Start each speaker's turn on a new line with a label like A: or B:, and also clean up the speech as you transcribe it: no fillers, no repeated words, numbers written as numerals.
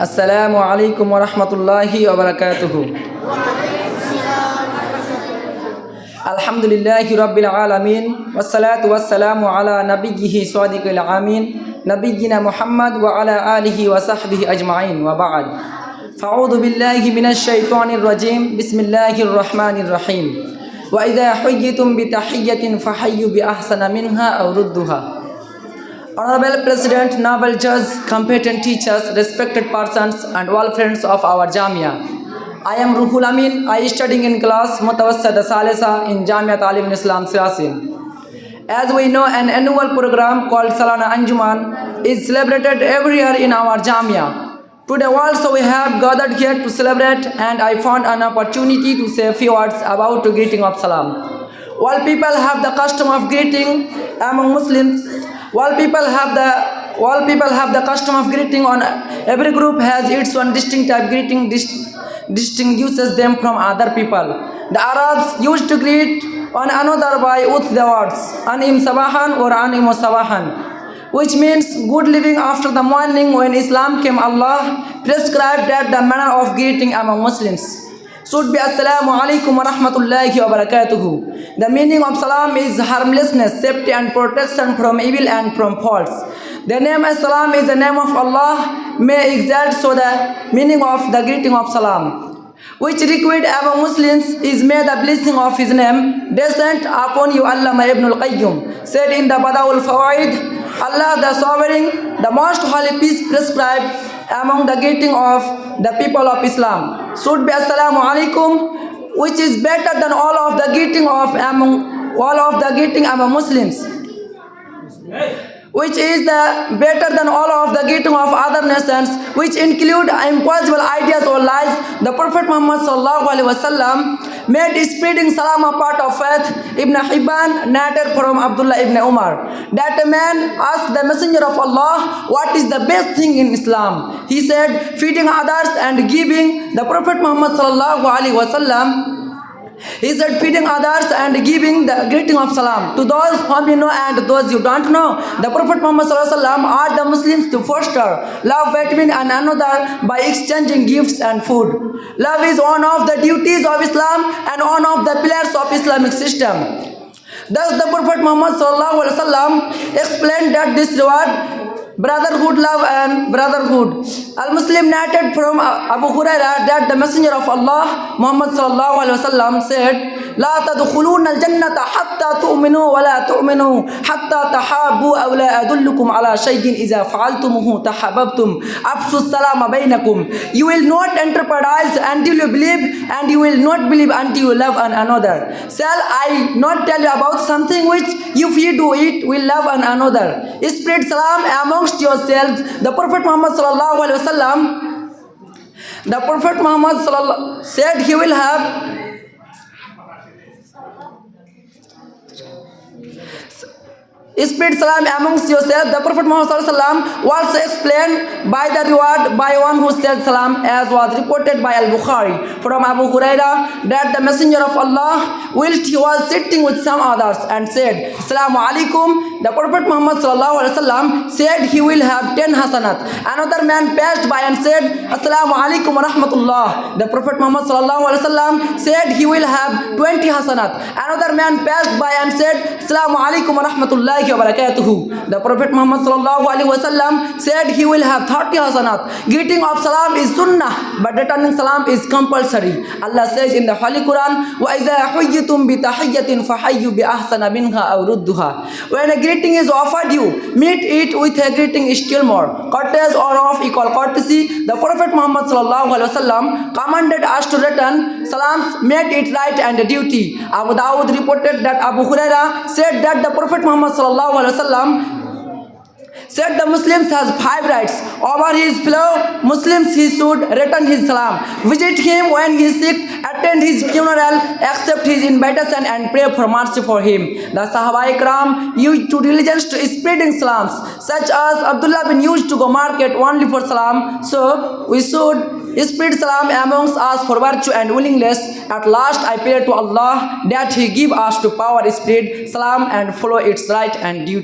A: আসসালামু আলাইকুম ওয়া রাহমাতুল্লাহি ওয়া বারাকাতুহু। আলহামদুলিল্লাহি রাব্বিল আলামিন ওয়াসসালাতু ওয়াসসালামু আলা নাবিয়্যিহি সাদিকিল আমিন নাবিয়্যিনা মুহাম্মদ ওয়া আলা আলিহি ওয়া সাহবিহি আজমাইন ওয়া বা'দ। ফাউযু বিল্লাহি মিনাশ শাইতানির রাজীম। বিসমিল্লাহির রহমানির রহিম। ওয়া ইযা হুয়্যিতুম বিতাহিয়্যাতিন ফাহায়্যু বিআহসানা মিনহা আও রুদ্দুহা। Honorable President, noble judge, competent teachers, respected persons, and all friends of our Jamia. I am Ruhul Amin. I am studying in class Mutawassita Salisa in Jamia Talim Islam Siasin. As we know, an annual program called Salana Anjuman is celebrated every year in our Jamia. Today also we have gathered here to celebrate, and I found an opportunity to say a few words about the greeting of Salam. All people have the custom of greeting among Muslims. All people have the custom of greeting. On every group has its own distinct type greeting distinguishes them from other people. The Arabs used to greet one another by with the words anim sabahan or anim sabahan, which means good living after the morning. When Islam came, Allah prescribed that the manner of greeting among Muslims should be assalamu alaikum wa rahmatullahi wa barakatuhu. The meaning of salam is harmlessness, safety and protection from evil and from faults. The name as-salam is the name of Allah, may exalt. So the meaning of the greeting of salam, which required among Muslims, is may the blessing of his name descend upon you. Allama Ibn al-Qayyim said in the Badaul Fawaid, Allah the Sovereign, the most holy peace prescribed among the greeting of the people of Islam should be assalamu alaikum, which is better than all of the greeting among Muslims, which is the better than all of the greeting of other nations, which include impossible ideas or lies. The Prophet Muhammad sallallahu alaihi wasallam made spreading salam a part of faith. Ibn Hibban narrated from Abdullah ibn Umar that a man asked the Messenger of Allah, what is the best thing in Islam? He said, feeding others and giving. The Prophet Muhammad sallallahu alaihi wasallam, he said, feeding others and giving the greeting of salam to those whom you know and those you don't know. The Prophet Muhammad sallallahu alaihi wasallam urged the Muslims to foster love between one another by exchanging gifts and food. Love is one of the duties of Islam and one of the pillars of Islamic system. Thus the Prophet Muhammad sallallahu alaihi wasallam explained that this reward brotherhood, love and brotherhood. Al-Muslim narrated from Abu Hurairah that the Messenger of Allah Muhammad sallallahu alaihi wasallam said, la tadkhuluna al-jannata hatta tu'minu wa la tu'minu hatta tahabbu aw la adullukum ala shay'in idza fa'altumuhu tahabbtum afshu as-salama bainakum. You will not enter paradise until you believe, and you will not believe until you love one another. Shall I not tell you about something which if you do it will love one another? Spread salam amongst yourselves. The Prophet Muhammad sallallahu alaihi wasallam said he will have spread salam amongst yourselves. The Prophet Muhammad sallallahu alaihi wasallam also explained by the reward by one who said salam, as was reported by Al-Bukhari from Abu Hurairah that the Messenger of Allah, whilst he was sitting with some others and said assalamu alaikum, the Prophet Muhammad sallallahu alaihi wasallam said he will have 10 hasanat. Another man passed by and said assalamu alaikum wa rahmatullah. The Prophet Muhammad sallallahu alaihi wasallam said he will have 20 hasanat. Another man passed by and said assalamu alaikum wa rahmatullah wa barakatuhu. The Prophet Muhammad sallallahu alaihi wasallam said he will have 30 hasanat. Greeting of salam is sunnah, but returning salam is compulsory. Allah says in the Holy Quran, wa idha huyyitum bi tahiyyatin fahayyu bi ahsana minha aw rudduha. When a greeting is offered you, meet it with a greeting still more courteous or of equal courtesy. The Prophet Muhammad sallallahu alaihi wasallam commanded us to return salams, made it right and a duty. Abu Dawud reported that Abu Hurairah said that the Prophet Muhammad sallallahu alaihi wasallam said the Muslims has 5 rights over his fellow Muslims. He should return his salam, visit him when he is sick, attend his funeral, accept his invitation and pray for mercy for him. The Sahaba Ikram used to diligence to spreading salams, such as Abdullah bin used to go market only for salam. So we should spread salam amongst us for virtue and willingness. At last I pray to Allah that He give us to power spread salam and follow its right and duty.